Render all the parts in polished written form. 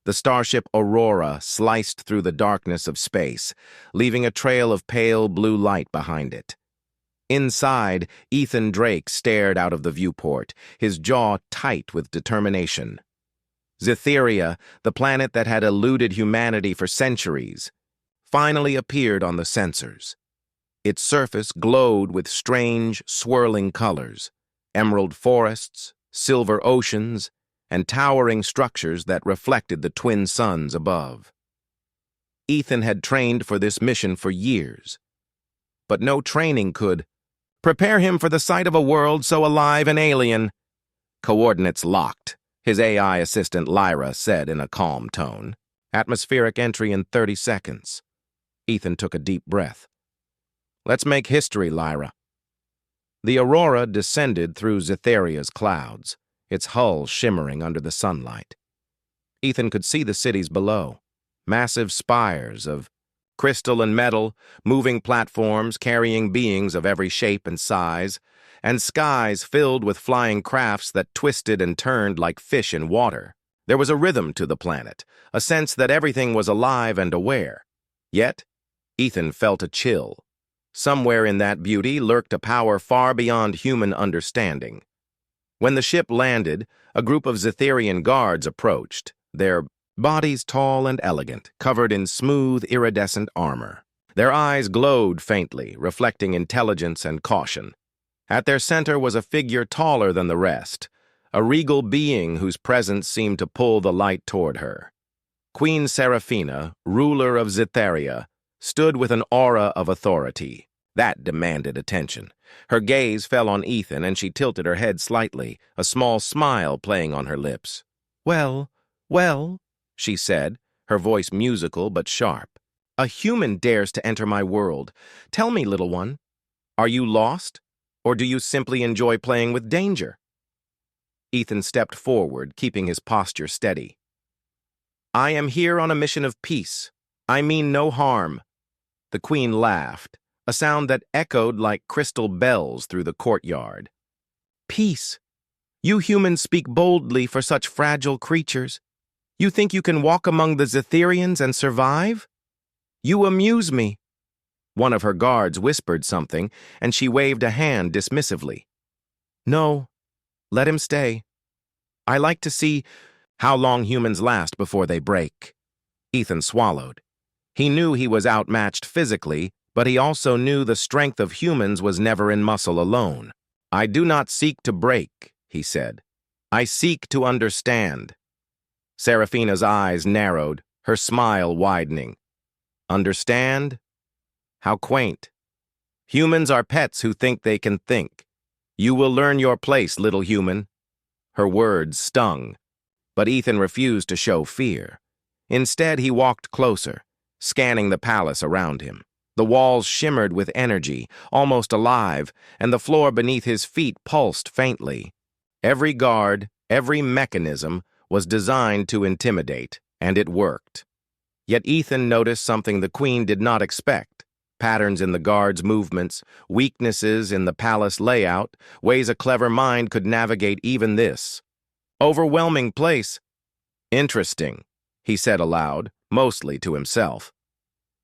The starship Aurora sliced through the darkness of space, leaving a trail of pale blue light behind it. Inside, Ethan Drake stared out of the viewport, his jaw tight with determination. Cytheria, the planet that had eluded humanity for centuries, finally appeared on the sensors. Its surface glowed with strange, swirling colors, emerald forests, silver oceans, and towering structures that reflected the twin suns above. Ethan had trained for this mission for years, but no training could prepare him for the sight of a world so alive and alien. Coordinates locked, his AI assistant Lyra said in a calm tone. Atmospheric entry in 30 seconds. Ethan took a deep breath. Let's make history, Lyra. The Aurora descended through Cytheria's clouds, its hull shimmering under the sunlight. Ethan could see the cities below, massive spires of crystal and metal, moving platforms carrying beings of every shape and size, and skies filled with flying crafts that twisted and turned like fish in water. There was a rhythm to the planet, a sense that everything was alive and aware. Yet, Ethan felt a chill. Somewhere in that beauty lurked a power far beyond human understanding. When the ship landed, a group of Cytherian guards approached, their bodies tall and elegant, covered in smooth, iridescent armor. Their eyes glowed faintly, reflecting intelligence and caution. At their center was a figure taller than the rest, a regal being whose presence seemed to pull the light toward her. Queen Seraphina, ruler of Cytheria, stood with an aura of authority. That demanded attention. Her gaze fell on Ethan, and she tilted her head slightly, a small smile playing on her lips. Well, she said, her voice musical but sharp. A human dares to enter my world. Tell me, little one, are you lost, or do you simply enjoy playing with danger? Ethan stepped forward, keeping his posture steady. I am here on a mission of peace. I mean no harm. The queen laughed, a sound that echoed like crystal bells through the courtyard. Peace. You humans speak boldly for such fragile creatures. You think you can walk among the Cytherians and survive? You amuse me. One of her guards whispered something, and she waved a hand dismissively. No, let him stay. I like to see how long humans last before they break. Ethan swallowed. He knew he was outmatched physically, but he also knew the strength of humans was never in muscle alone. I do not seek to break, he said. I seek to understand. Seraphina's eyes narrowed, her smile widening. Understand? How quaint. Humans are pets who think they can think. You will learn your place, little human. Her words stung, but Ethan refused to show fear. Instead, he walked closer, scanning the palace around him. The walls shimmered with energy, almost alive, and the floor beneath his feet pulsed faintly. Every guard, every mechanism was designed to intimidate, and it worked. Yet Ethan noticed something the queen did not expect. Patterns in the guards' movements, weaknesses in the palace layout, ways a clever mind could navigate even this. Overwhelming place. Interesting, he said aloud, mostly to himself.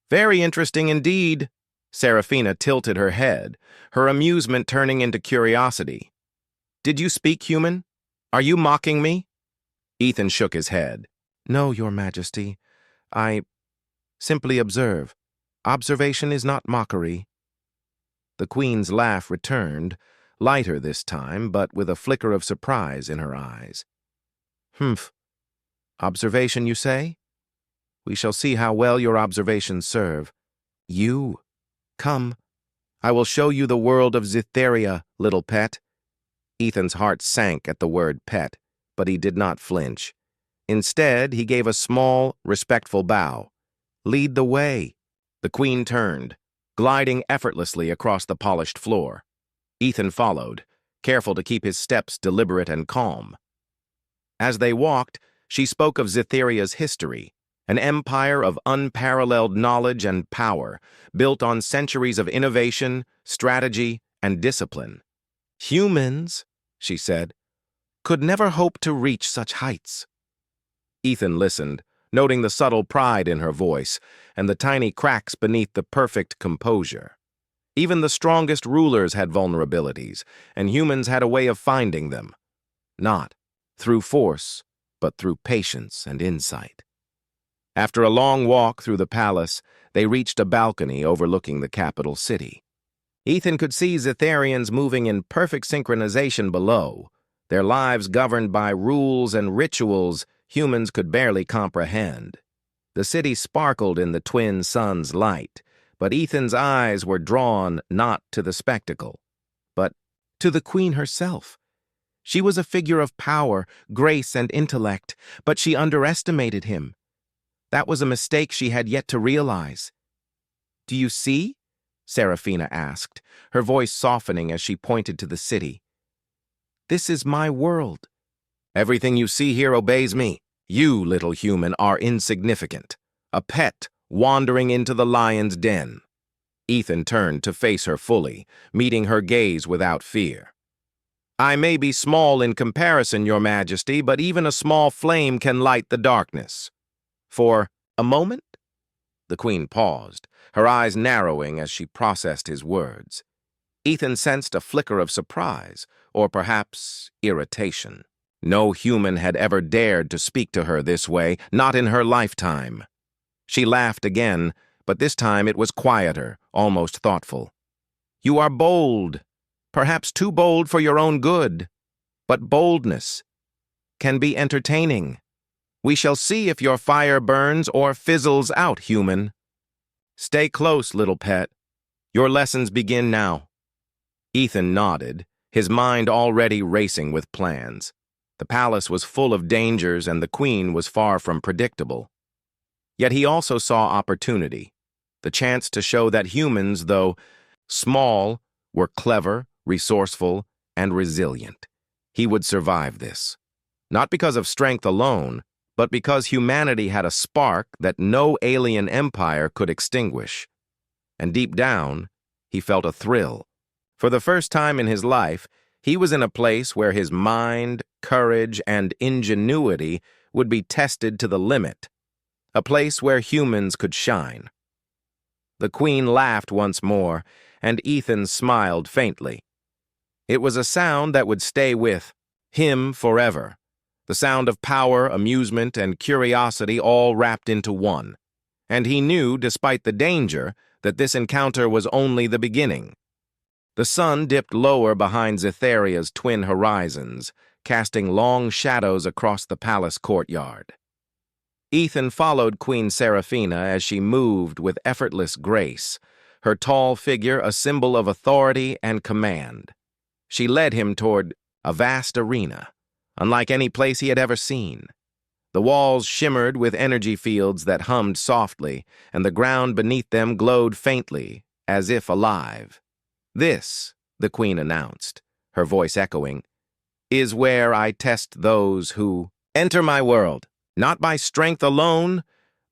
Very interesting indeed. Seraphina tilted her head, her amusement turning into curiosity. Did you speak human? Are you mocking me? Ethan shook his head. No, Your Majesty. I simply observe. Observation is not mockery. The queen's laugh returned, lighter this time, but with a flicker of surprise in her eyes. Humph. Observation, you say? We shall see how well your observations serve. You. Come. I will show you the world of Cytheria, little pet. Ethan's heart sank at the word pet, but he did not flinch. Instead, he gave a small, respectful bow. Lead the way. The queen turned, gliding effortlessly across the polished floor. Ethan followed, careful to keep his steps deliberate and calm. As they walked, she spoke of Cytheria's history, an empire of unparalleled knowledge and power, built on centuries of innovation, strategy, and discipline. Humans, she said, could never hope to reach such heights. Ethan listened, noting the subtle pride in her voice and the tiny cracks beneath the perfect composure. Even the strongest rulers had vulnerabilities, and humans had a way of finding them. Not through force, but through patience and insight. After a long walk through the palace, they reached a balcony overlooking the capital city. Ethan could see Zetharians moving in perfect synchronization below, their lives governed by rules and rituals humans could barely comprehend. The city sparkled in the twin suns' light, but Ethan's eyes were drawn not to the spectacle, but to the queen herself. She was a figure of power, grace, and intellect, but she underestimated him. That was a mistake she had yet to realize. "Do you see?" Serafina asked, her voice softening as she pointed to the city. "This is my world." "Everything you see here obeys me. You, little human, are insignificant. A pet wandering into the lion's den." Ethan turned to face her fully, meeting her gaze without fear. "I may be small in comparison, Your Majesty, but even a small flame can light the darkness." "For a moment?" The queen paused, her eyes narrowing as she processed his words. Ethan sensed a flicker of surprise, or perhaps irritation. No human had ever dared to speak to her this way, not in her lifetime. She laughed again, but this time it was quieter, almost thoughtful. "You are bold, perhaps too bold for your own good, but boldness can be entertaining. We shall see if your fire burns or fizzles out, human. Stay close, little pet. Your lessons begin now." Ethan nodded, his mind already racing with plans. The palace was full of dangers and the queen was far from predictable. Yet he also saw opportunity, the chance to show that humans, though small, were clever, resourceful, and resilient. He would survive this, not because of strength alone, but because humanity had a spark that no alien empire could extinguish. And deep down, he felt a thrill. For the first time in his life, he was in a place where his mind, courage, and ingenuity would be tested to the limit. A place where humans could shine. The queen laughed once more, and Ethan smiled faintly. It was a sound that would stay with him forever. The sound of power, amusement, and curiosity all wrapped into one. And he knew, despite the danger, that this encounter was only the beginning. The sun dipped lower behind Zetharia's twin horizons, casting long shadows across the palace courtyard. Ethan followed Queen Serafina as she moved with effortless grace, her tall figure a symbol of authority and command. She led him toward a vast arena, unlike any place he had ever seen. The walls shimmered with energy fields that hummed softly, and the ground beneath them glowed faintly, as if alive. "This," the queen announced, her voice echoing, "is where I test those who enter my world, not by strength alone,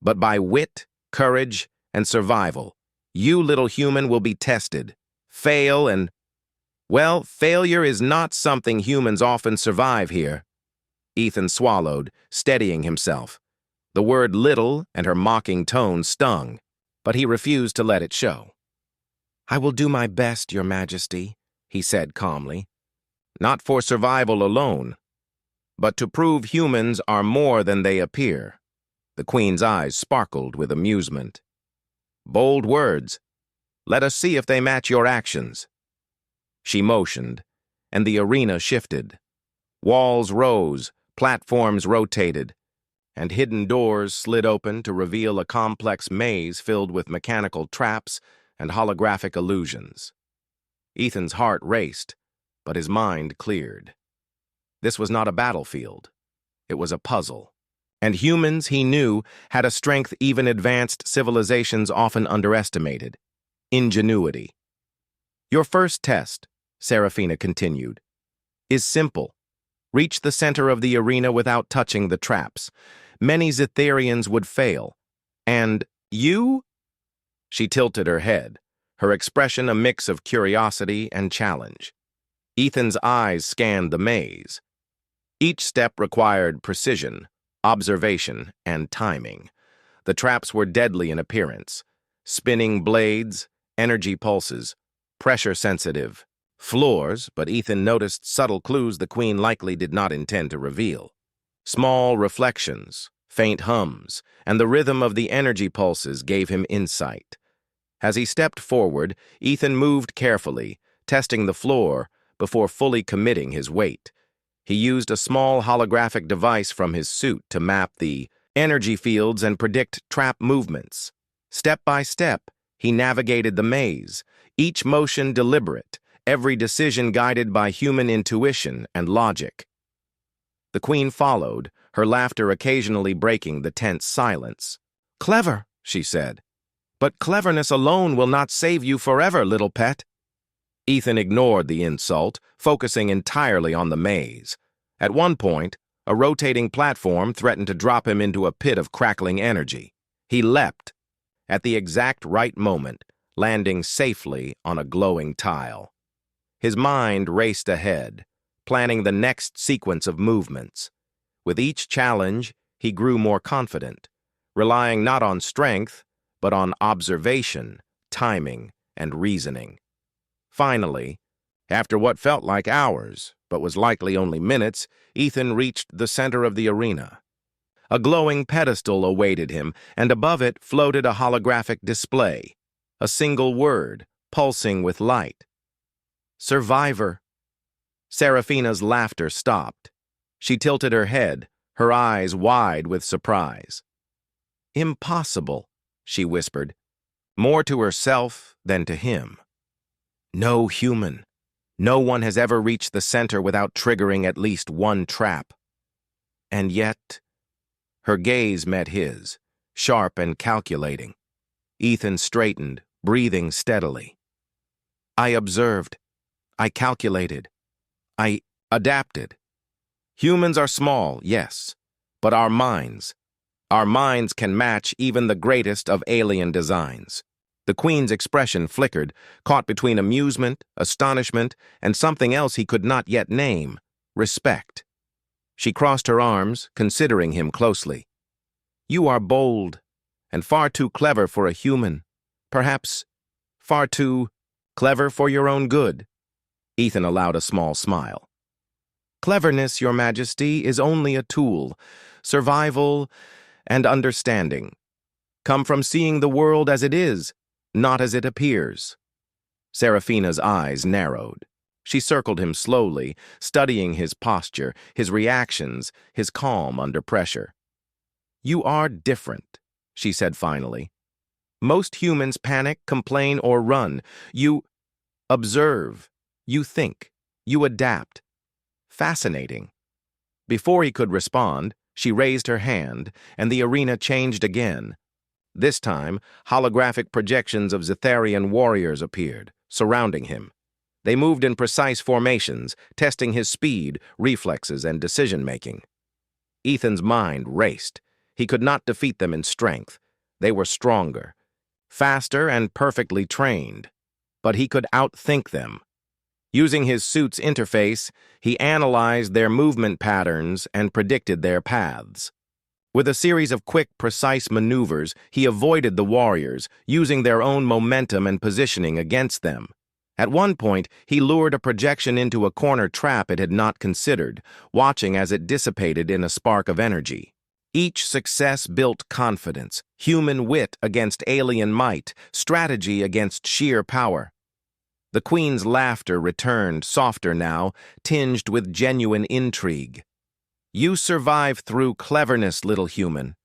but by wit, courage, and survival. You, little human, will be tested. Fail and... Well, failure is not something humans often survive here." Ethan swallowed, steadying himself. The word little and her mocking tone stung, but he refused to let it show. "I will do my best, Your Majesty," he said calmly. "Not for survival alone, but to prove humans are more than they appear." The queen's eyes sparkled with amusement. "Bold words. Let us see if they match your actions." She motioned, and the arena shifted. Walls rose, platforms rotated, and hidden doors slid open to reveal a complex maze filled with mechanical traps and holographic illusions. Ethan's heart raced, but his mind cleared. This was not a battlefield. It was a puzzle. And humans, he knew, had a strength even advanced civilizations often underestimated: ingenuity. "Your first test," Serafina continued, "is simple. Reach the center of the arena without touching the traps. Many Zetharians would fail. And you?" She tilted her head, her expression a mix of curiosity and challenge. Ethan's eyes scanned the maze. Each step required precision, observation, and timing. The traps were deadly in appearance. Spinning blades, energy pulses, pressure-sensitive. Floors, but Ethan noticed subtle clues the queen likely did not intend to reveal. Small reflections, faint hums, and the rhythm of the energy pulses gave him insight. As he stepped forward, Ethan moved carefully, testing the floor before fully committing his weight. He used a small holographic device from his suit to map the energy fields and predict trap movements. Step by step, he navigated the maze, each motion deliberate, every decision guided by human intuition and logic. The queen followed, her laughter occasionally breaking the tense silence. "Clever," she said. "But cleverness alone will not save you forever, little pet." Ethan ignored the insult, focusing entirely on the maze. At one point, a rotating platform threatened to drop him into a pit of crackling energy. He leapt, at the exact right moment, landing safely on a glowing tile. His mind raced ahead, planning the next sequence of movements. With each challenge, he grew more confident, relying not on strength, but on observation, timing, and reasoning. Finally, after what felt like hours, but was likely only minutes, Ethan reached the center of the arena. A glowing pedestal awaited him, and above it floated a holographic display, a single word, pulsing with light. "Survivor." Serafina's laughter stopped. She tilted her head, her eyes wide with surprise. "Impossible," she whispered, more to herself than to him. "No human. No one has ever reached the center without triggering at least one trap." And yet, her gaze met his, sharp and calculating. Ethan straightened, breathing steadily. "I observed. I calculated. I adapted. Humans are small, yes, but our minds can match even the greatest of alien designs." The queen's expression flickered, caught between amusement, astonishment, and something else he could not yet name, respect. She crossed her arms, considering him closely. "You are bold, and far too clever for a human. Perhaps far too clever for your own good." Ethan allowed a small smile. "Cleverness, Your Majesty, is only a tool. Survival and understanding come from seeing the world as it is, not as it appears." Serafina's eyes narrowed. She circled him slowly, studying his posture, his reactions, his calm under pressure. "You are different," she said finally. "Most humans panic, complain, or run. You observe, you think, you adapt. Fascinating." Before he could respond, she raised her hand, and the arena changed again. This time, holographic projections of Zetharian warriors appeared, surrounding him. They moved in precise formations, testing his speed, reflexes, and decision-making. Ethan's mind raced. He could not defeat them in strength. They were stronger, faster, and perfectly trained. But he could outthink them. Using his suit's interface, he analyzed their movement patterns and predicted their paths. With a series of quick, precise maneuvers, he avoided the warriors, using their own momentum and positioning against them. At one point, he lured a projection into a corner trap it had not considered, watching as it dissipated in a spark of energy. Each success built confidence, human wit against alien might, strategy against sheer power. The queen's laughter returned, softer now, tinged with genuine intrigue. "You survive through cleverness, little human.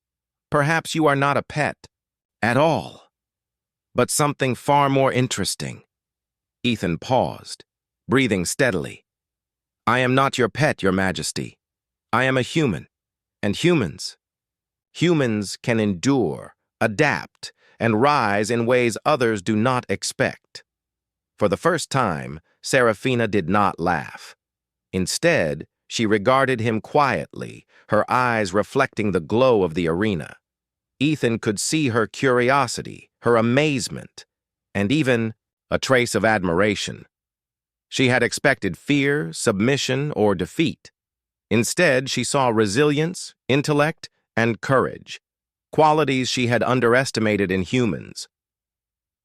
Perhaps you are not a pet at all, but something far more interesting." Ethan paused, breathing steadily. "I am not your pet, Your Majesty. I am a human, and humans can endure, adapt, and rise in ways others do not expect." For the first time, Serafina did not laugh. Instead, she regarded him quietly, her eyes reflecting the glow of the arena. Ethan could see her curiosity, her amazement, and even a trace of admiration. She had expected fear, submission, or defeat. Instead, she saw resilience, intellect, and courage, qualities she had underestimated in humans.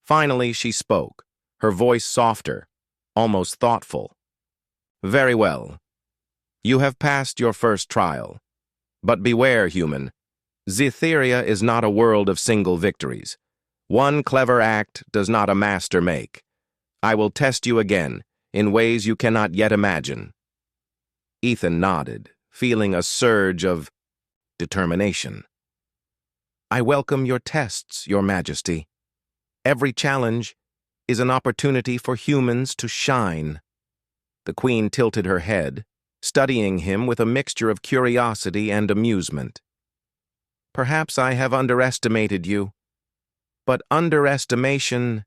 Finally, she spoke, her voice softer, almost thoughtful. "Very well. You have passed your first trial. But beware, human. Zytheria is not a world of single victories. One clever act does not a master make. I will test you again, in ways you cannot yet imagine." Ethan nodded, feeling a surge of determination. "I welcome your tests, Your Majesty. Every challenge is an opportunity for humans to shine." The Queen tilted her head, studying him with a mixture of curiosity and amusement. "Perhaps I have underestimated you, but underestimation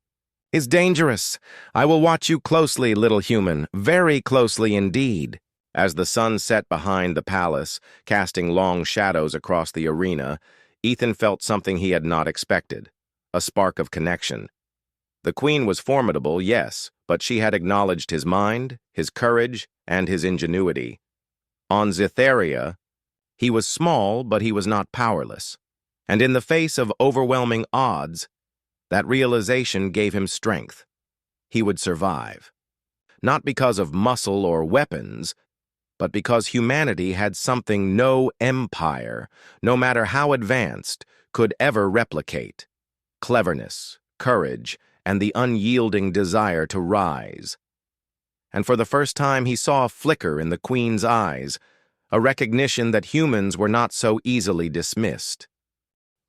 is dangerous. I will watch you closely, little human, very closely indeed." As the sun set behind the palace, casting long shadows across the arena, Ethan felt something he had not expected, a spark of connection. The Queen was formidable, yes, but she had acknowledged his mind, his courage, and his ingenuity. On Zytheria, he was small, but he was not powerless. And in the face of overwhelming odds, that realization gave him strength. He would survive. Not because of muscle or weapons, but because humanity had something no empire, no matter how advanced, could ever replicate: cleverness, courage, and the unyielding desire to rise. And for the first time he saw a flicker in the Queen's eyes, a recognition that humans were not so easily dismissed.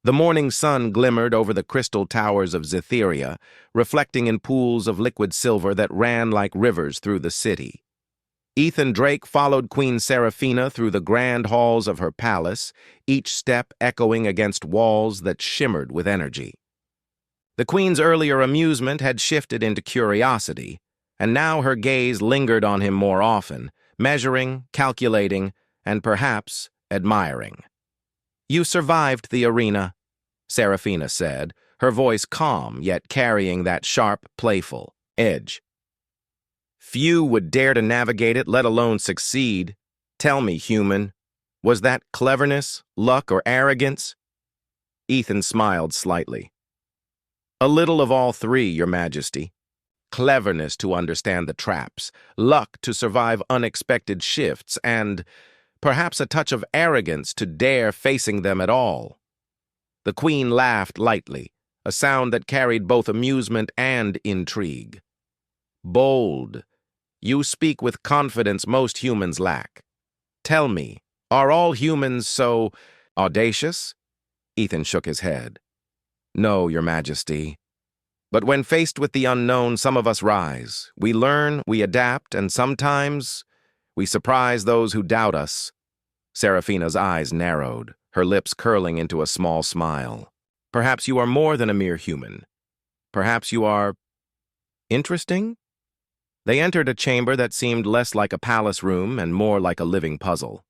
The morning sun glimmered over the crystal towers of Zytheria, reflecting in pools of liquid silver that ran like rivers through the city. Ethan Drake followed Queen Seraphina through the grand halls of her palace, each step echoing against walls that shimmered with energy. The Queen's earlier amusement had shifted into curiosity, and now her gaze lingered on him more often, measuring, calculating, and perhaps admiring. "You survived the arena," Seraphina said, her voice calm yet carrying that sharp, playful edge. "Few would dare to navigate it, let alone succeed. Tell me, human, was that cleverness, luck, or arrogance?" Ethan smiled slightly. "A little of all three, Your Majesty. Cleverness to understand the traps, luck to survive unexpected shifts, and perhaps a touch of arrogance to dare facing them at all." The Queen laughed lightly, a sound that carried both amusement and intrigue. "Bold. You speak with confidence most humans lack. Tell me, are all humans so audacious?" Ethan shook his head. "No, Your Majesty. But when faced with the unknown, some of us rise. We learn, we adapt, and sometimes we surprise those who doubt us." Seraphina's eyes narrowed, her lips curling into a small smile. "Perhaps you are more than a mere human. Perhaps you are interesting?" They entered a chamber that seemed less like a palace room and more like a living puzzle.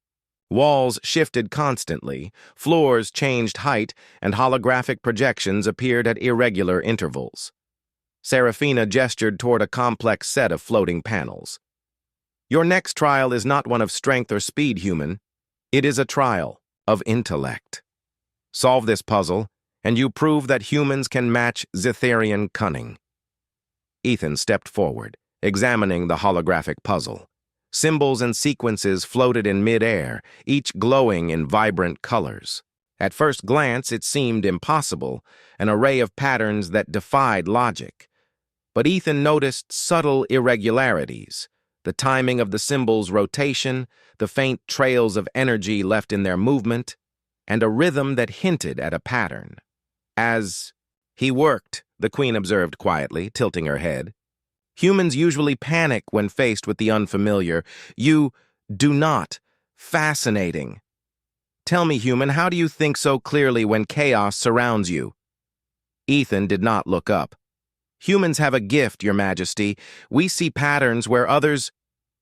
Walls shifted constantly, floors changed height, and holographic projections appeared at irregular intervals. Seraphina gestured toward a complex set of floating panels. "Your next trial is not one of strength or speed, human. It is a trial of intellect. Solve this puzzle, and you prove that humans can match Zytherian cunning." Ethan stepped forward, examining the holographic puzzle. Symbols and sequences floated in mid-air, each glowing in vibrant colors. At first glance, it seemed impossible, an array of patterns that defied logic. But Ethan noticed subtle irregularities, the timing of the symbols' rotation, the faint trails of energy left in their movement, and a rhythm that hinted at a pattern. "As he worked," the Queen observed quietly, tilting her head. "Humans usually panic when faced with the unfamiliar. You do not. Fascinating. Tell me, human, how do you think so clearly when chaos surrounds you?" Ethan did not look up. "Humans have a gift, Your Majesty. We see patterns where others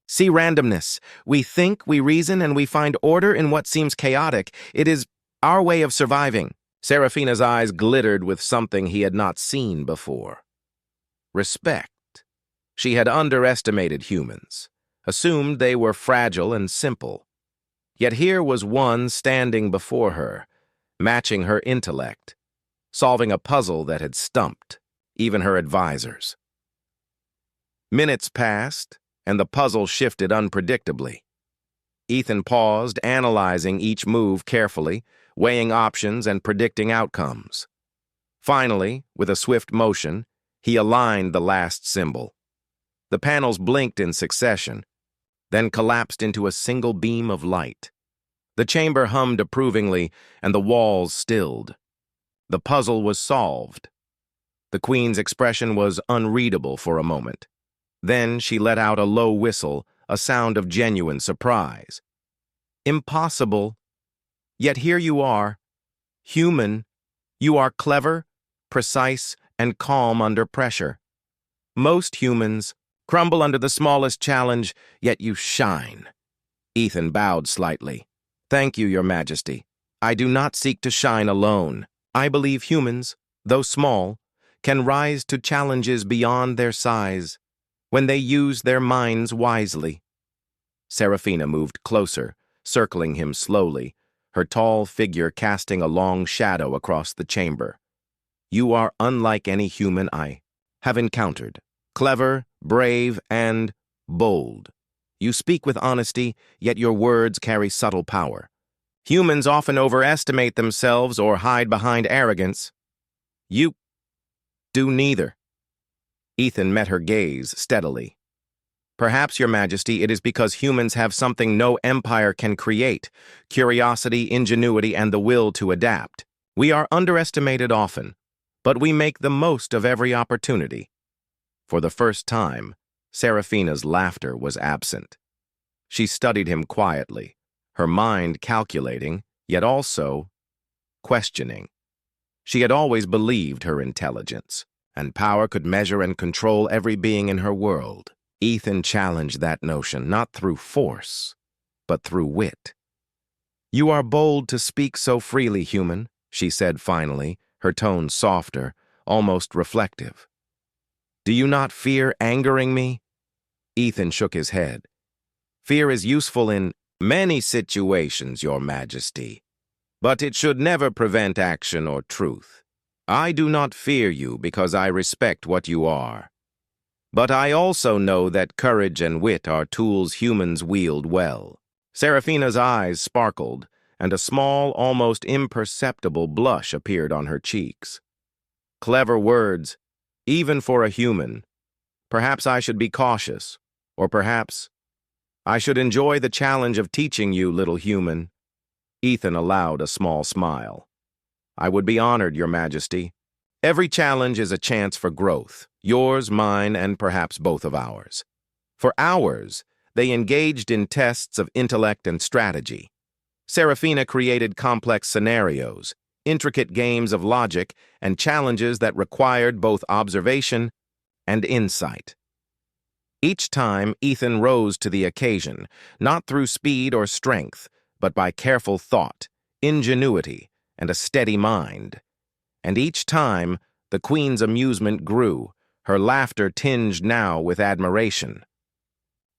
see randomness. We think, we reason, and we find order in what seems chaotic. It is our way of surviving." Seraphina's eyes glittered with something he had not seen before. Respect. She had underestimated humans, assumed they were fragile and simple. Yet here was one standing before her, matching her intellect, solving a puzzle that had stumped even her advisors. Minutes passed, and the puzzle shifted unpredictably. Ethan paused, analyzing each move carefully, weighing options and predicting outcomes. Finally, with a swift motion, he aligned the last symbol. The panels blinked in succession, then collapsed into a single beam of light. The chamber hummed approvingly, and the walls stilled. The puzzle was solved. The Queen's expression was unreadable for a moment. Then she let out a low whistle, a sound of genuine surprise. Impossible. Yet here you are. Human. You are clever, precise, and calm under pressure. Most humans crumble under the smallest challenge, yet you shine. Ethan bowed slightly. Thank you, Your Majesty. I do not seek to shine alone. I believe humans, though small, can rise to challenges beyond their size when they use their minds wisely. Seraphina moved closer, circling him slowly, her tall figure casting a long shadow across the chamber. You are unlike any human I have encountered. Clever, brave, and bold. You speak with honesty, yet your words carry subtle power. Humans often overestimate themselves or hide behind arrogance. You do neither. Ethan met her gaze steadily. Perhaps, Your Majesty, it is because humans have something no empire can create: curiosity, ingenuity, and the will to adapt. We are underestimated often, but we make the most of every opportunity. For the first time, Seraphina's laughter was absent. She studied him quietly, her mind calculating, yet also questioning. She had always believed her intelligence, and power could measure and control every being in her world. Ethan challenged that notion not through force, but through wit. You are bold to speak so freely, human, she said finally, her tone softer, almost reflective. Do you not fear angering me? Ethan shook his head. Fear is useful in many situations, Your Majesty, but it should never prevent action or truth. I do not fear you because I respect what you are. But I also know that courage and wit are tools humans wield well. Seraphina's eyes sparkled, and a small, almost imperceptible blush appeared on her cheeks. Clever words, even for a human. Perhaps I should be cautious, or perhaps I should enjoy the challenge of teaching you, little human. Ethan allowed a small smile. I would be honored, Your Majesty. Every challenge is a chance for growth, yours, mine, and perhaps both of ours. For hours, they engaged in tests of intellect and strategy. Seraphina created complex scenarios, intricate games of logic, and challenges that required both observation and insight. Each time, Ethan rose to the occasion, not through speed or strength, but by careful thought, ingenuity, and a steady mind. And each time, the Queen's amusement grew, her laughter tinged now with admiration.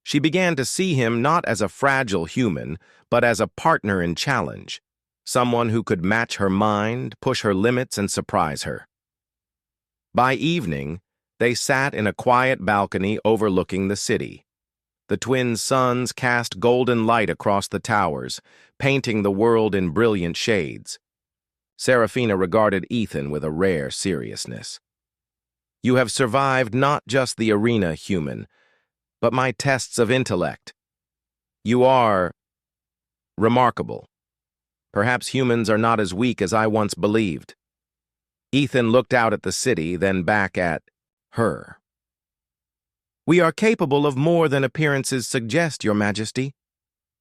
She began to see him not as a fragile human, but as a partner in challenge, someone who could match her mind, push her limits, and surprise her. By evening, they sat in a quiet balcony overlooking the city. The twin suns cast golden light across the towers, painting the world in brilliant shades. Seraphina regarded Ethan with a rare seriousness. You have survived not just the arena, human, but my tests of intellect. You are remarkable. Perhaps humans are not as weak as I once believed. Ethan looked out at the city, then back at her. We are capable of more than appearances suggest, Your Majesty.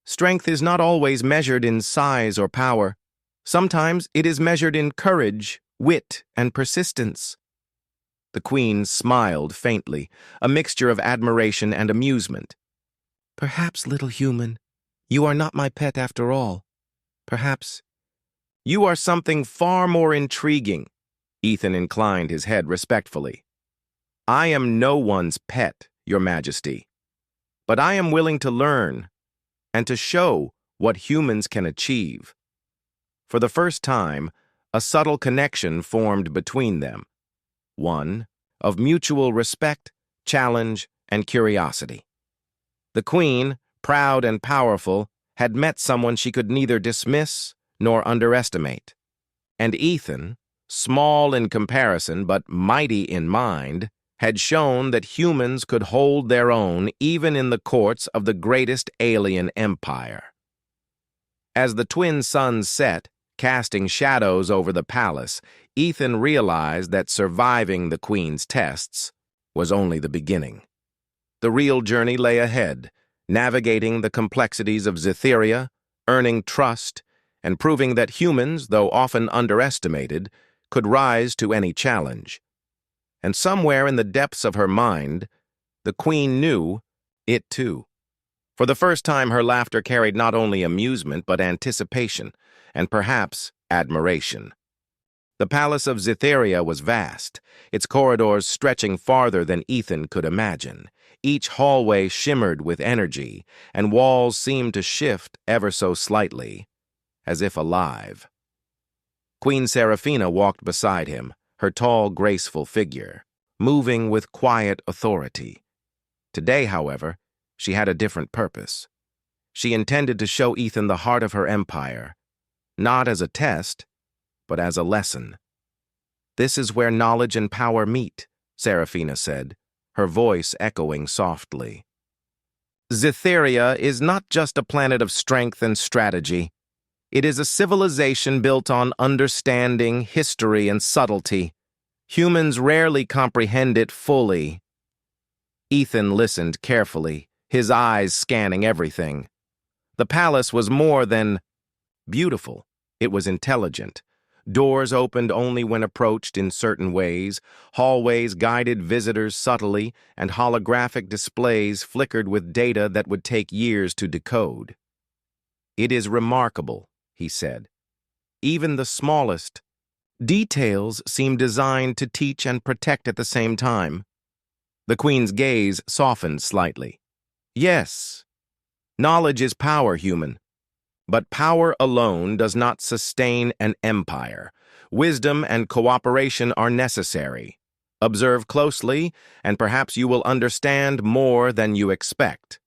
Strength is not always measured in size or power. Sometimes it is measured in courage, wit, and persistence. The Queen smiled faintly, a mixture of admiration and amusement. Perhaps, little human, you are not my pet after all. Perhaps you are something far more intriguing. Ethan inclined his head respectfully. I am no one's pet, Your Majesty, but I am willing to learn and to show what humans can achieve. For the first time, a subtle connection formed between them. One of mutual respect, challenge, and curiosity. The queen, proud and powerful, had met someone she could neither dismiss nor underestimate. And Ethan, small in comparison but mighty in mind, had shown that humans could hold their own even in the courts of the greatest alien empire. As the twin suns set, casting shadows over the palace, Ethan realized that surviving the queen's tests was only the beginning. The real journey lay ahead, navigating the complexities of Zytheria, earning trust, and proving that humans, though often underestimated, could rise to any challenge. And somewhere in the depths of her mind, the queen knew it too. For the first time, her laughter carried not only amusement but anticipation, and perhaps admiration. The palace of Zytheria was vast, its corridors stretching farther than Ethan could imagine. Each hallway shimmered with energy, and walls seemed to shift ever so slightly, as if alive. Queen Seraphina walked beside him, her tall, graceful figure, moving with quiet authority. Today, however, she had a different purpose. She intended to show Ethan the heart of her empire, not as a test, but as a lesson. "This is where knowledge and power meet," Seraphina said, her voice echoing softly. "Zytheria is not just a planet of strength and strategy. It is a civilization built on understanding, history, and subtlety. Humans rarely comprehend it fully." Ethan listened carefully, his eyes scanning everything. The palace was more than beautiful. It was intelligent. Doors opened only when approached in certain ways, hallways guided visitors subtly, and holographic displays flickered with data that would take years to decode. "It is remarkable," he said. "Even the smallest details seem designed to teach and protect at the same time." The queen's gaze softened slightly. "Yes, knowledge is power, human. But power alone does not sustain an empire. Wisdom and cooperation are necessary. Observe closely, and perhaps you will understand more than you expect."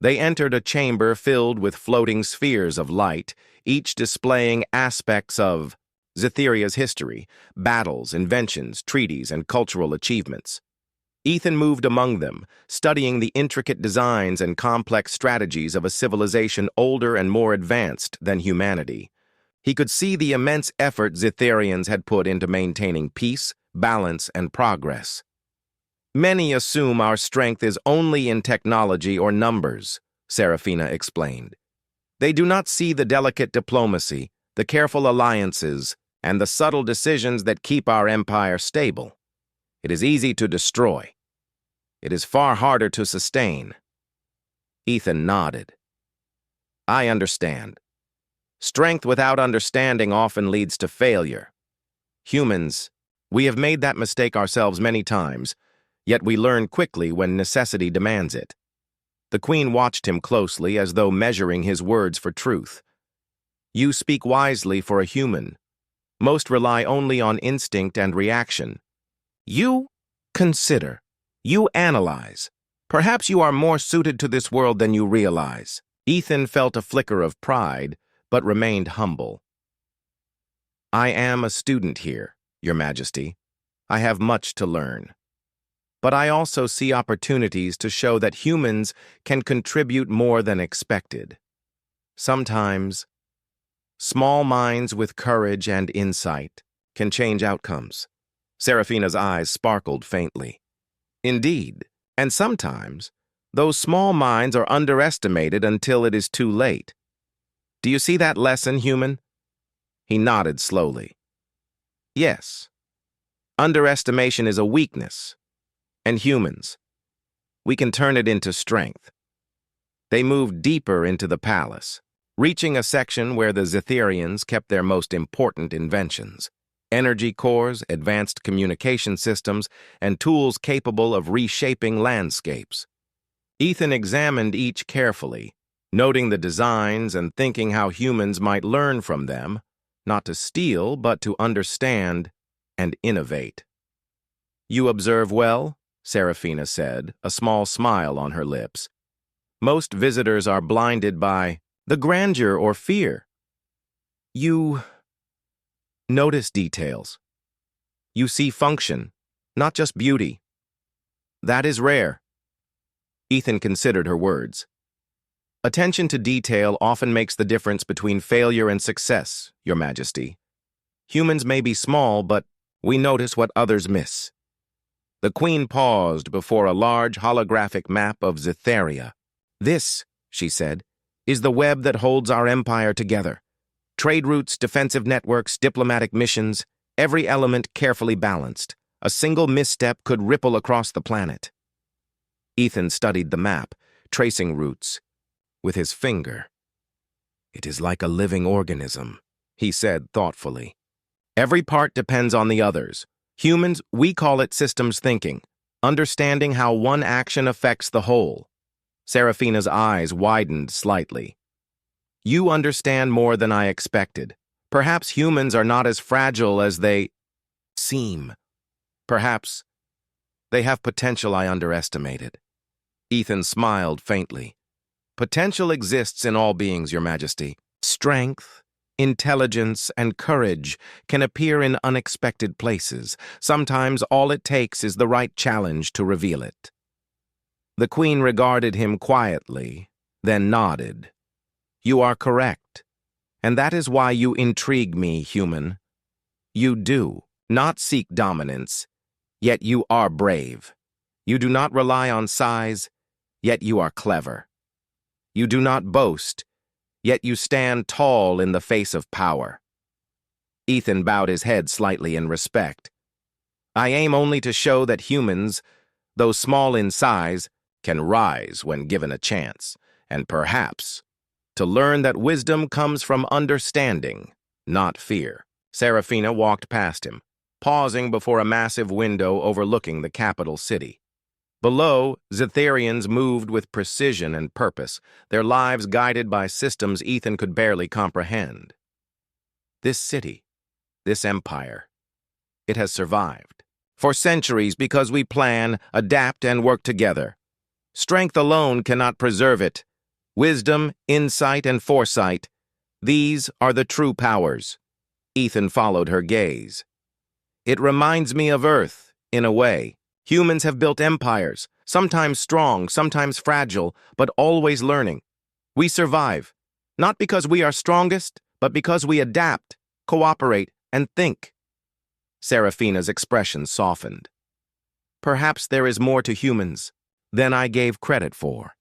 They entered a chamber filled with floating spheres of light, each displaying aspects of Zytheria's history, battles, inventions, treaties, and cultural achievements. Ethan moved among them, studying the intricate designs and complex strategies of a civilization older and more advanced than humanity. He could see the immense effort Zytherians had put into maintaining peace, balance, and progress. "Many assume our strength is only in technology or numbers," Seraphina explained. "They do not see the delicate diplomacy, the careful alliances, and the subtle decisions that keep our empire stable. It is easy to destroy. It is far harder to sustain." Ethan nodded. "I understand. Strength without understanding often leads to failure. Humans, we have made that mistake ourselves many times, yet we learn quickly when necessity demands it." The queen watched him closely as though measuring his words for truth. "You speak wisely for a human. Most rely only on instinct and reaction. You consider. You analyze. Perhaps you are more suited to this world than you realize." Ethan felt a flicker of pride, but remained humble. "I am a student here, Your Majesty. I have much to learn. But I also see opportunities to show that humans can contribute more than expected. Sometimes, small minds with courage and insight can change outcomes." Seraphina's eyes sparkled faintly. "Indeed, and sometimes, those small minds are underestimated until it is too late. Do you see that lesson, human?" He nodded slowly. "Yes. Underestimation is a weakness. And humans, we can turn it into strength." They moved deeper into the palace, reaching a section where the Zytherians kept their most important inventions: energy cores, advanced communication systems, and tools capable of reshaping landscapes. Ethan examined each carefully, noting the designs and thinking how humans might learn from them, not to steal, but to understand and innovate. "You observe well," Serafina said, a small smile on her lips. "Most visitors are blinded by the grandeur or fear. You notice details. You see function, not just beauty. That is rare." Ethan considered her words. "Attention to detail often makes the difference between failure and success, Your Majesty. Humans may be small, but we notice what others miss." The Queen paused before a large holographic map of Zytheria. "This," she said, "is the web that holds our empire together. Trade routes, defensive networks, diplomatic missions, every element carefully balanced. A single misstep could ripple across the planet." Ethan studied the map, tracing routes with his finger. "It is like a living organism," he said thoughtfully. "Every part depends on the others. Humans, we call it systems thinking, understanding how one action affects the whole." Serafina's eyes widened slightly. "You understand more than I expected. Perhaps humans are not as fragile as they seem. Perhaps they have potential I underestimated." Ethan smiled faintly. "Potential exists in all beings, Your Majesty. Strength, intelligence, and courage can appear in unexpected places. Sometimes all it takes is the right challenge to reveal it." The Queen regarded him quietly, then nodded. "You are correct, and that is why you intrigue me, human. You do not seek dominance, yet you are brave. You do not rely on size, yet you are clever. You do not boast, yet you stand tall in the face of power." Ethan bowed his head slightly in respect. "I aim only to show that humans, though small in size, can rise when given a chance, and perhaps to learn that wisdom comes from understanding, not fear." Serafina walked past him, pausing before a massive window overlooking the capital city. Below, Zytherians moved with precision and purpose, their lives guided by systems Ethan could barely comprehend. This city, this empire, it has survived for centuries because we plan, adapt, and work together. Strength alone cannot preserve it. Wisdom, insight, and foresight, these are the true powers. Ethan followed her gaze. "It reminds me of Earth, in a way. Humans have built empires, sometimes strong, sometimes fragile, but always learning. We survive, not because we are strongest, but because we adapt, cooperate, and think." Serafina's expression softened. "Perhaps there is more to humans than I gave credit for.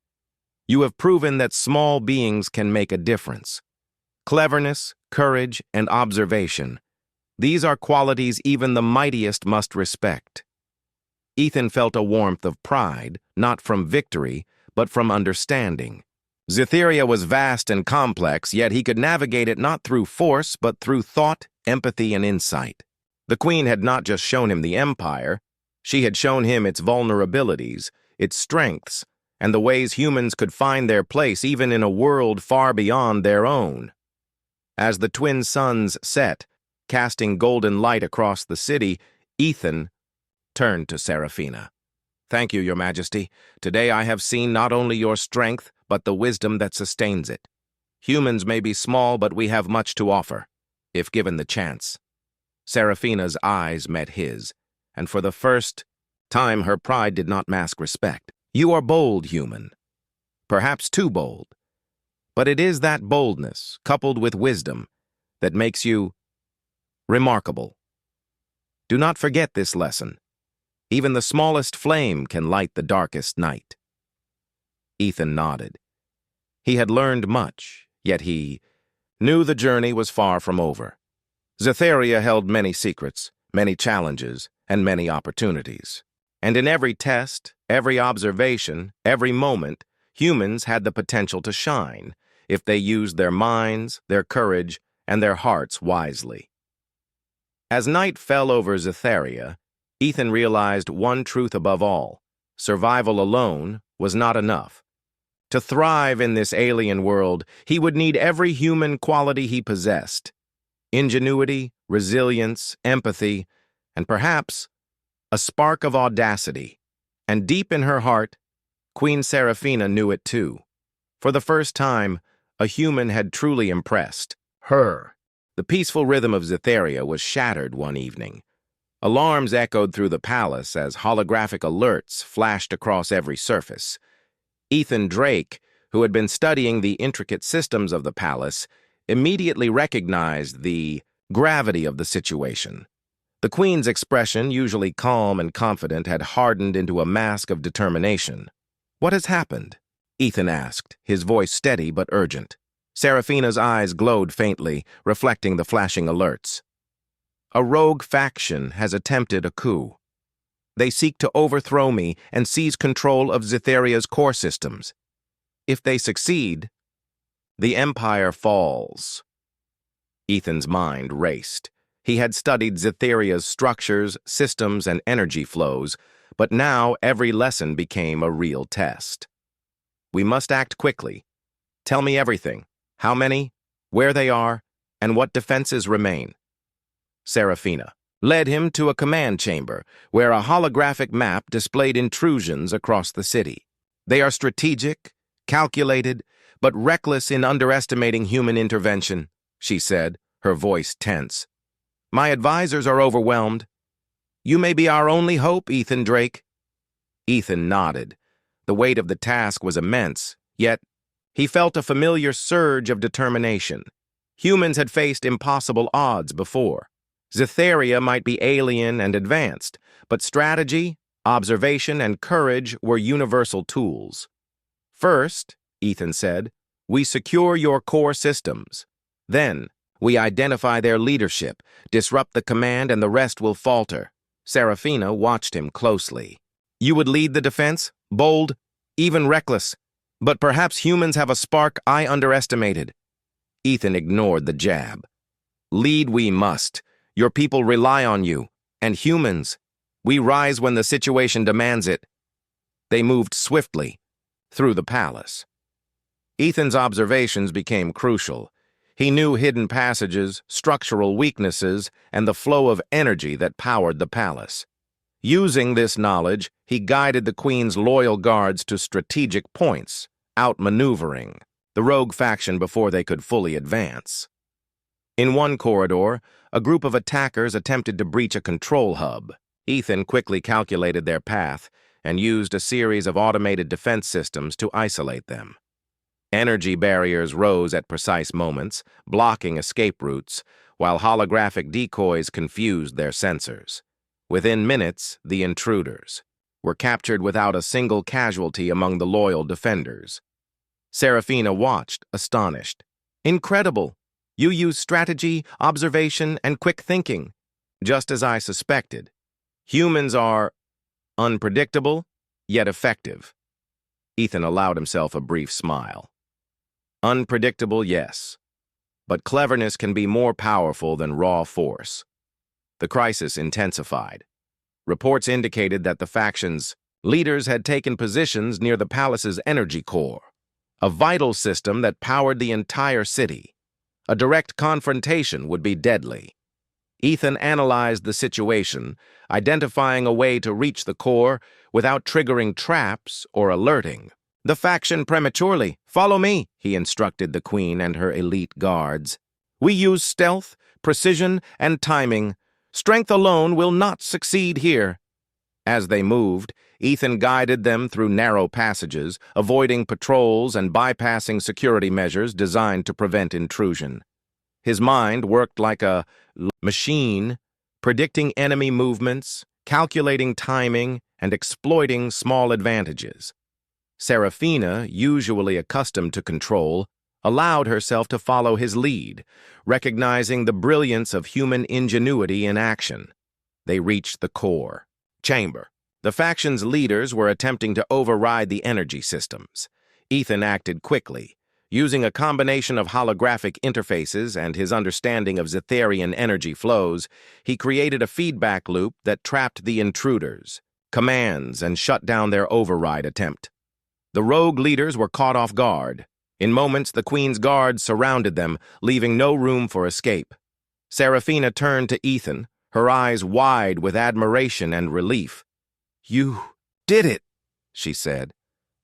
You have proven that small beings can make a difference. Cleverness, courage, and observation, these are qualities even the mightiest must respect." Ethan felt a warmth of pride, not from victory, but from understanding. Zytheria was vast and complex, yet he could navigate it not through force, but through thought, empathy, and insight. The Queen had not just shown him the empire, she had shown him its vulnerabilities, its strengths, and the ways humans could find their place even in a world far beyond their own. As the twin suns set, casting golden light across the city, Ethan turned to Serafina. "Thank you, Your Majesty. Today I have seen not only your strength, but the wisdom that sustains it. Humans may be small, but we have much to offer, if given the chance." Serafina's eyes met his, and for the first time her pride did not mask respect. "You are bold, human. Perhaps too bold. But it is that boldness, coupled with wisdom, that makes you remarkable. Do not forget this lesson. Even the smallest flame can light the darkest night." Ethan nodded. He had learned much, yet he knew the journey was far from over. Zytheria held many secrets, many challenges, and many opportunities. And in every test, every observation, every moment, humans had the potential to shine if they used their minds, their courage, and their hearts wisely. As night fell over Zytheria, Ethan realized one truth above all: survival alone was not enough. To thrive in this alien world, he would need every human quality he possessed. Ingenuity, resilience, empathy, and perhaps a spark of audacity. And deep in her heart, Queen Seraphina knew it too. For the first time, a human had truly impressed her. The peaceful rhythm of Zetheria was shattered one evening. Alarms echoed through the palace as holographic alerts flashed across every surface. Ethan Drake, who had been studying the intricate systems of the palace, immediately recognized the gravity of the situation. The Queen's expression, usually calm and confident, had hardened into a mask of determination. "What has happened?" Ethan asked, his voice steady but urgent. Seraphina's eyes glowed faintly, reflecting the flashing alerts. "A rogue faction has attempted a coup. They seek to overthrow me and seize control of Zetheria's core systems. If they succeed, the Empire falls." Ethan's mind raced. He had studied Zetheria's structures, systems, and energy flows, but now every lesson became a real test. "We must act quickly. Tell me everything. How many, where they are, and what defenses remain." Seraphina led him to a command chamber where a holographic map displayed intrusions across the city. "They are strategic, calculated, but reckless in underestimating human intervention," she said, her voice tense. "My advisors are overwhelmed. You may be our only hope, Ethan Drake." Ethan nodded. The weight of the task was immense, yet he felt a familiar surge of determination. Humans had faced impossible odds before. Zetheria might be alien and advanced, but strategy, observation, and courage were universal tools. "First," Ethan said, "we secure your core systems. Then, we identify their leadership, disrupt the command, and the rest will falter." Seraphina watched him closely. "You would lead the defense? Bold, even reckless. But perhaps humans have a spark I underestimated." Ethan ignored the jab. "Lead we must. Your people rely on you. And humans, we rise when the situation demands it." They moved swiftly through the palace. Ethan's observations became crucial. He knew hidden passages, structural weaknesses, and the flow of energy that powered the palace. Using this knowledge, he guided the Queen's loyal guards to strategic points, outmaneuvering the rogue faction before they could fully advance. In one corridor, a group of attackers attempted to breach a control hub. Ethan quickly calculated their path and used a series of automated defense systems to isolate them. Energy barriers rose at precise moments, blocking escape routes, while holographic decoys confused their sensors. Within minutes, the intruders were captured without a single casualty among the loyal defenders. Seraphina watched, astonished. "Incredible! You used strategy, observation, and quick thinking, just as I suspected. Humans are unpredictable, yet effective." Ethan allowed himself a brief smile. "Unpredictable, yes, but cleverness can be more powerful than raw force." The crisis intensified. Reports indicated that the faction's leaders had taken positions near the palace's energy core, a vital system that powered the entire city. A direct confrontation would be deadly. Ethan analyzed the situation, identifying a way to reach the core without triggering traps or alerting the faction prematurely. "Follow me," he instructed the Queen and her elite guards. "We use stealth, precision, and timing. Strength alone will not succeed here." As they moved, Ethan guided them through narrow passages, avoiding patrols and bypassing security measures designed to prevent intrusion. His mind worked like a machine, predicting enemy movements, calculating timing, and exploiting small advantages. Seraphina, usually accustomed to control, allowed herself to follow his lead, recognizing the brilliance of human ingenuity in action. They reached the core chamber. The faction's leaders were attempting to override the energy systems. Ethan acted quickly. Using a combination of holographic interfaces and his understanding of Zetherian energy flows, he created a feedback loop that trapped the intruders' commands and shut down their override attempt. The rogue leaders were caught off guard. In moments, the Queen's guards surrounded them, leaving no room for escape. Serafina turned to Ethan, her eyes wide with admiration and relief. "You did it," she said,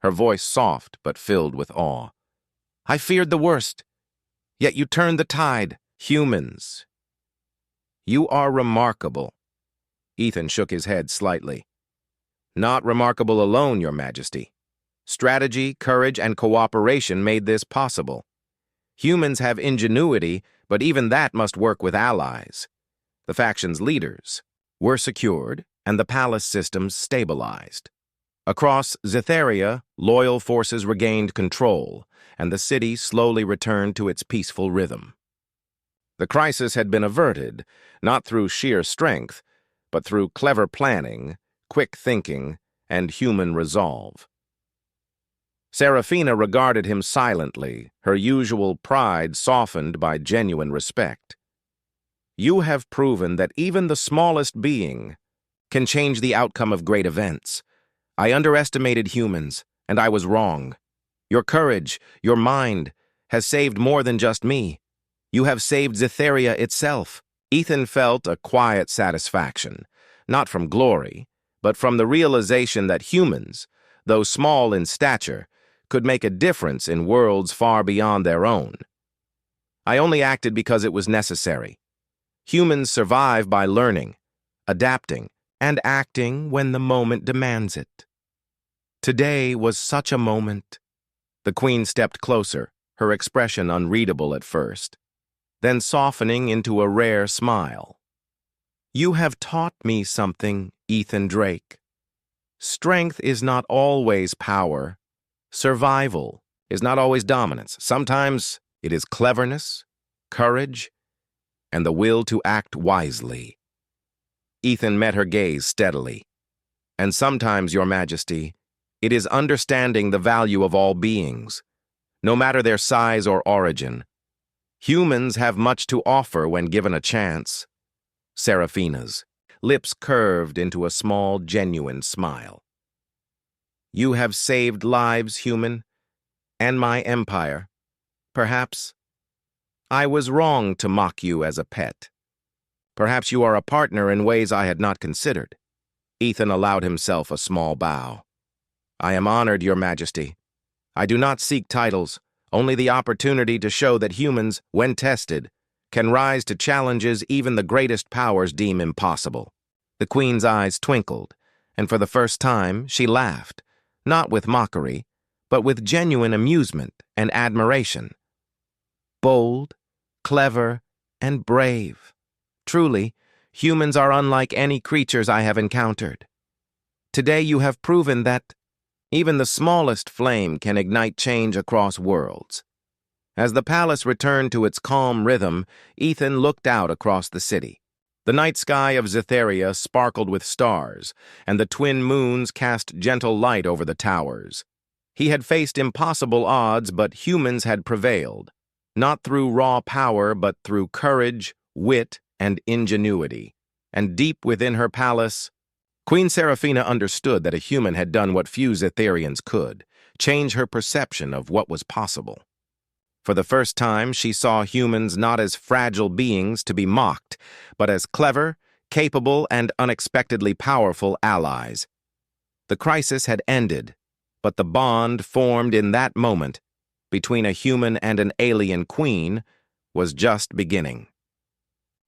her voice soft but filled with awe. "I feared the worst, yet you turned the tide. Humans. You are remarkable." Ethan shook his head slightly. "Not remarkable alone, Your Majesty. Strategy, courage, and cooperation made this possible. Humans have ingenuity, but even that must work with allies. The faction's leaders were secured, and the palace systems stabilized. Across Zytheria, loyal forces regained control, and the city slowly returned to its peaceful rhythm. The crisis had been averted, not through sheer strength, but through clever planning, quick thinking, and human resolve. Serafina regarded him silently, her usual pride softened by genuine respect. "You have proven that even the smallest being can change the outcome of great events. I underestimated humans, and I was wrong. Your courage, your mind, has saved more than just me. You have saved Zytheria itself." Ethan felt a quiet satisfaction, not from glory, but from the realization that humans, though small in stature, could make a difference in worlds far beyond their own. "I only acted because it was necessary. Humans survive by learning, adapting, and acting when the moment demands it. Today was such a moment." The Queen stepped closer, her expression unreadable at first, then softening into a rare smile. "You have taught me something, Ethan Drake. Strength is not always power. Survival is not always dominance. Sometimes it is cleverness, courage, and the will to act wisely." Ethan met her gaze steadily. "And sometimes, Your Majesty, it is understanding the value of all beings, no matter their size or origin. Humans have much to offer when given a chance." Serafina's lips curved into a small, genuine smile. "You have saved lives, human, and my empire. Perhaps I was wrong to mock you as a pet. Perhaps you are a partner in ways I had not considered." Ethan allowed himself a small bow. "I am honored, Your Majesty. I do not seek titles, only the opportunity to show that humans, when tested, can rise to challenges even the greatest powers deem impossible." The Queen's eyes twinkled, and for the first time she laughed, not with mockery, but with genuine amusement and admiration. "Bold, clever, and brave. Truly, humans are unlike any creatures I have encountered. Today you have proven that even the smallest flame can ignite change across worlds." As the palace returned to its calm rhythm, Ethan looked out across the city. The night sky of Zytheria sparkled with stars, and the twin moons cast gentle light over the towers. He had faced impossible odds, but humans had prevailed, not through raw power, but through courage, wit, and ingenuity. And deep within her palace, Queen Serafina understood that a human had done what few Zytherians could, change her perception of what was possible. For the first time, she saw humans not as fragile beings to be mocked, but as clever, capable, and unexpectedly powerful allies. The crisis had ended, but the bond formed in that moment between a human and an alien queen was just beginning.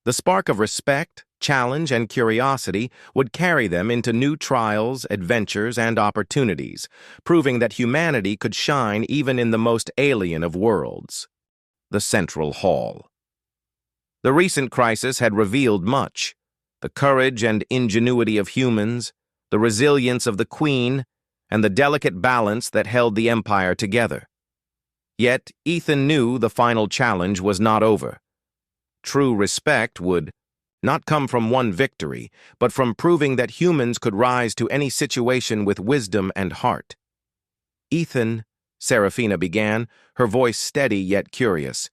The spark of respect, challenge, and curiosity would carry them into new trials, adventures, and opportunities, proving that humanity could shine even in the most alien of worlds. The Central Hall. The recent crisis had revealed much: the courage and ingenuity of humans, the resilience of the Queen, and the delicate balance that held the Empire together. Yet Ethan knew the final challenge was not over. True respect would not come from one victory, but from proving that humans could rise to any situation with wisdom and heart. "Ethan," Serafina began, her voice steady yet curious,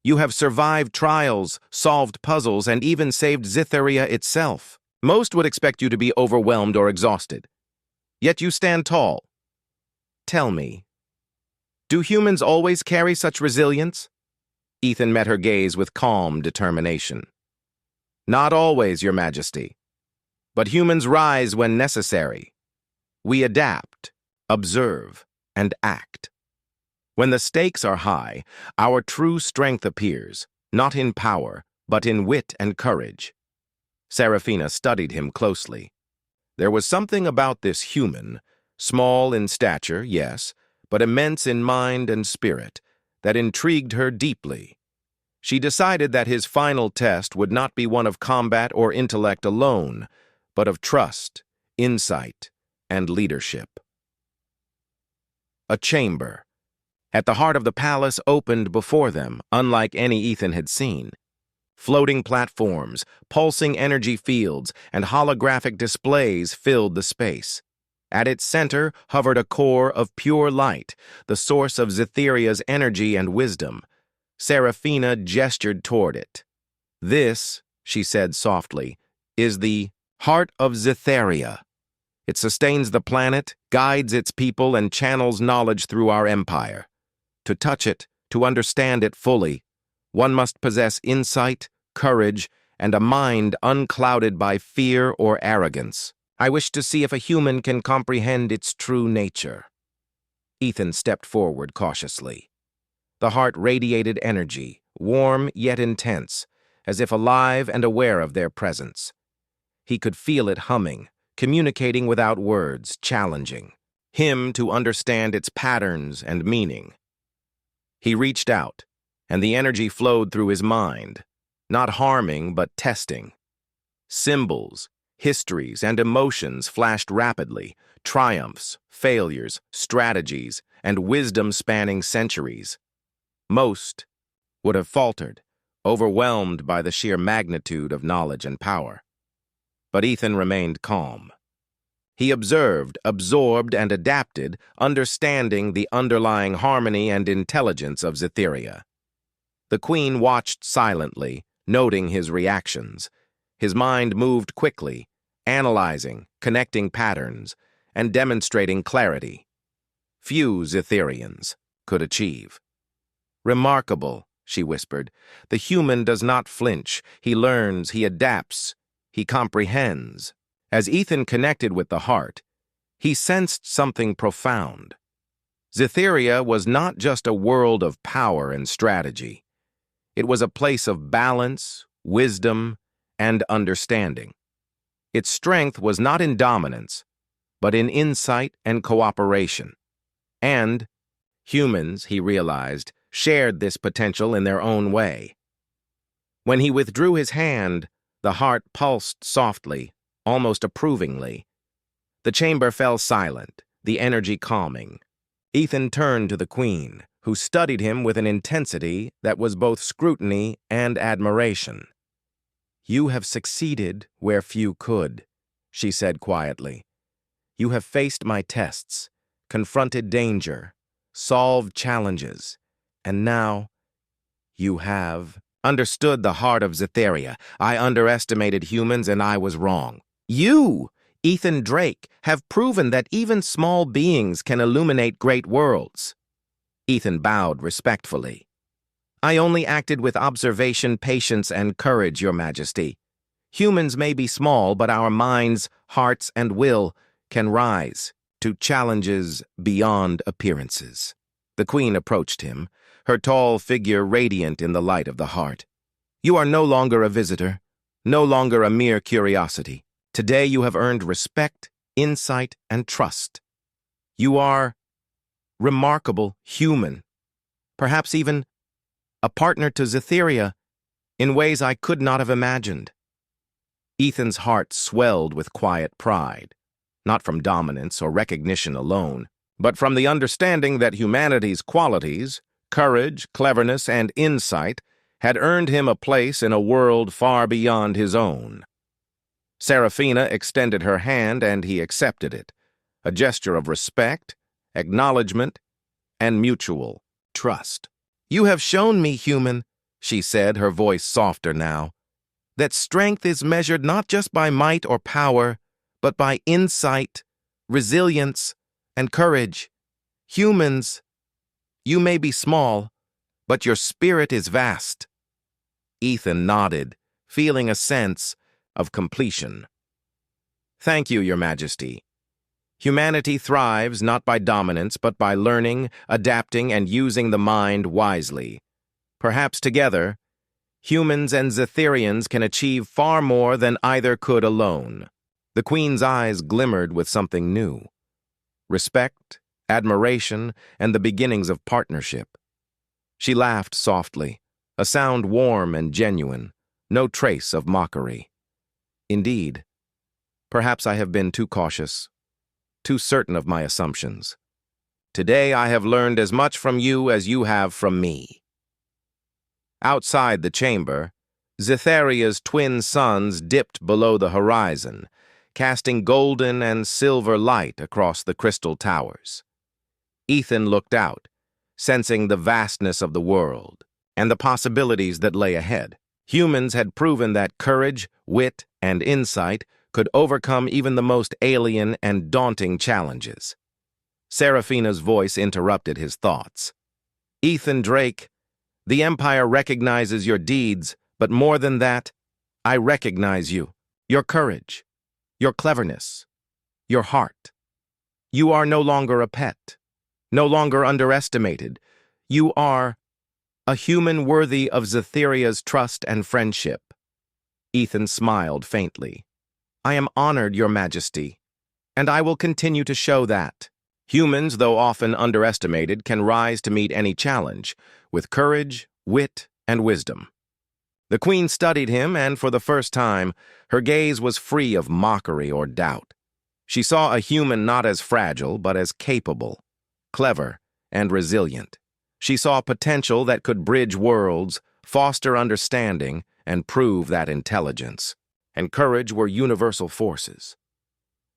"you have survived trials, solved puzzles, and even saved Zytheria itself. Most would expect you to be overwhelmed or exhausted. Yet you stand tall. Tell me, do humans always carry such resilience?" Ethan met her gaze with calm determination. Not always, Your Majesty. But humans rise when necessary. We adapt, observe, and act. When the stakes are high, our true strength appears, not in power, but in wit and courage. Serafina studied him closely. There was something about this human, small in stature, yes, but immense in mind and spirit, that intrigued her deeply. She decided that his final test would not be one of combat or intellect alone, but of trust, insight, and leadership. A chamber. At the heart of the palace opened before them, unlike any Ethan had seen. Floating platforms, pulsing energy fields, and holographic displays filled the space. At its center hovered a core of pure light, the source of Zetheria's energy and wisdom. Serafina gestured toward it. "This," she said softly, "is the heart of Zetheria. It sustains the planet, guides its people, and channels knowledge through our empire. To touch it, to understand it fully, one must possess insight, courage, and a mind unclouded by fear or arrogance. I wish to see if a human can comprehend its true nature." Ethan stepped forward cautiously. The heart radiated energy, warm yet intense, as if alive and aware of their presence. He could feel it humming, communicating without words, challenging him to understand its patterns and meaning. He reached out, and the energy flowed through his mind, not harming but testing. Symbols, histories, and emotions flashed rapidly, triumphs, failures, strategies, and wisdom spanning centuries. Most would have faltered, overwhelmed by the sheer magnitude of knowledge and power. But Ethan remained calm. He observed, absorbed, and adapted, understanding the underlying harmony and intelligence of Zetheria. The Queen watched silently, noting his reactions. His mind moved quickly, analyzing, connecting patterns, and demonstrating clarity. Few Zetherians could achieve. "Remarkable," she whispered. "The human does not flinch. He learns, he adapts, he comprehends." As Ethan connected with the heart, he sensed something profound. Zetheria was not just a world of power and strategy. It was a place of balance, wisdom, and understanding. Its strength was not in dominance, but in insight and cooperation. And humans, he realized, shared this potential in their own way. When he withdrew his hand, the heart pulsed softly, almost approvingly. The chamber fell silent, the energy calming. Ethan turned to the Queen, who studied him with an intensity that was both scrutiny and admiration. "You have succeeded where few could," she said quietly. "You have faced my tests, confronted danger, solved challenges, and now you have understood the heart of Zetheria. I underestimated humans and I was wrong. You, Ethan Drake, have proven that even small beings can illuminate great worlds." Ethan bowed respectfully. "I only acted with observation, patience, and courage, Your Majesty. Humans may be small, but our minds, hearts, and will can rise to challenges beyond appearances." The Queen approached him, her tall figure radiant in the light of the heart. "You are no longer a visitor, no longer a mere curiosity. Today you have earned respect, insight, and trust. You are remarkable, human, perhaps even a partner to Zetheria in ways I could not have imagined." Ethan's heart swelled with quiet pride, not from dominance or recognition alone, but from the understanding that humanity's qualities, courage, cleverness, and insight had earned him a place in a world far beyond his own. Serafina extended her hand and he accepted it, a gesture of respect, acknowledgement, and mutual trust. "You have shown me, human," she said, her voice softer now, "that strength is measured not just by might or power, but by insight, resilience, and courage. Humans, you may be small, but your spirit is vast." Ethan nodded, feeling a sense of completion. "Thank you, Your Majesty. Humanity thrives not by dominance, but by learning, adapting, and using the mind wisely. Perhaps together, humans and Zetherians can achieve far more than either could alone." The Queen's eyes glimmered with something new: respect, admiration, and the beginnings of partnership. She laughed softly, a sound warm and genuine, no trace of mockery. "Indeed, perhaps I have been too cautious, too certain of my assumptions. Today I have learned as much from you as you have from me." Outside the chamber, Zetheria's twin suns dipped below the horizon, casting golden and silver light across the crystal towers. Ethan looked out, sensing the vastness of the world and the possibilities that lay ahead. Humans had proven that courage, wit, and insight could overcome even the most alien and daunting challenges. Seraphina's voice interrupted his thoughts. "Ethan Drake, the Empire recognizes your deeds, but more than that, I recognize you, your courage, your cleverness, your heart. You are no longer a pet, no longer underestimated. You are a human worthy of Zetheria's trust and friendship." Ethan smiled faintly. "I am honored, Your Majesty, and I will continue to show that. Humans, though often underestimated, can rise to meet any challenge with courage, wit, and wisdom." The Queen studied him, and for the first time, her gaze was free of mockery or doubt. She saw a human not as fragile, but as capable, clever, and resilient. She saw potential that could bridge worlds, foster understanding, and prove that intelligence and courage were universal forces.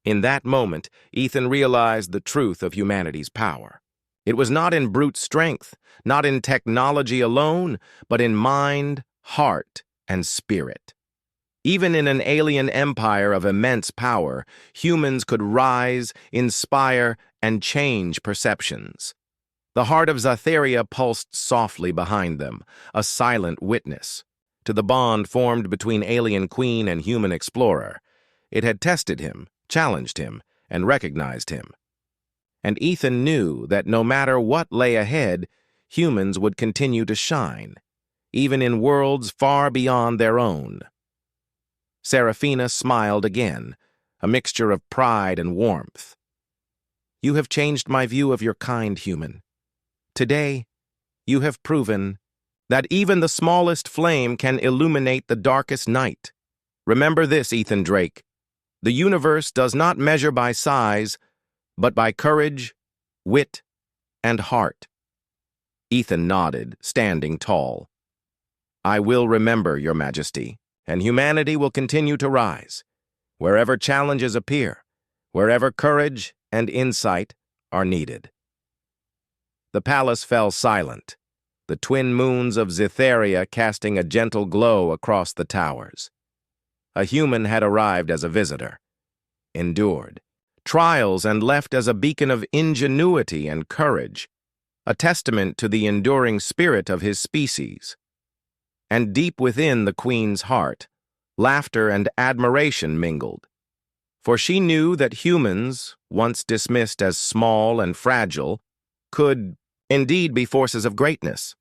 In that moment, Ethan realized the truth of humanity's power. It was not in brute strength, not in technology alone, but in mind, heart, and spirit. Even in an alien empire of immense power, humans could rise, inspire, and change perceptions. The heart of Zetheria pulsed softly behind them, a silent witness to the bond formed between alien queen and human explorer. It had tested him, challenged him, and recognized him. And Ethan knew that no matter what lay ahead, humans would continue to shine, even in worlds far beyond their own. Seraphina smiled again, a mixture of pride and warmth. "You have changed my view of your kind, human. Today, you have proven that even the smallest flame can illuminate the darkest night. Remember this, Ethan Drake. The universe does not measure by size, but by courage, wit, and heart." Ethan nodded, standing tall. "I will remember, Your Majesty, and humanity will continue to rise, wherever challenges appear, wherever courage and insight are needed." The palace fell silent, the twin moons of Zetheria casting a gentle glow across the towers. A human had arrived as a visitor, endured trials, and left as a beacon of ingenuity and courage, a testament to the enduring spirit of his species. And deep within the Queen's heart, laughter and admiration mingled, for she knew that humans, once dismissed as small and fragile, could indeed be forces of greatness.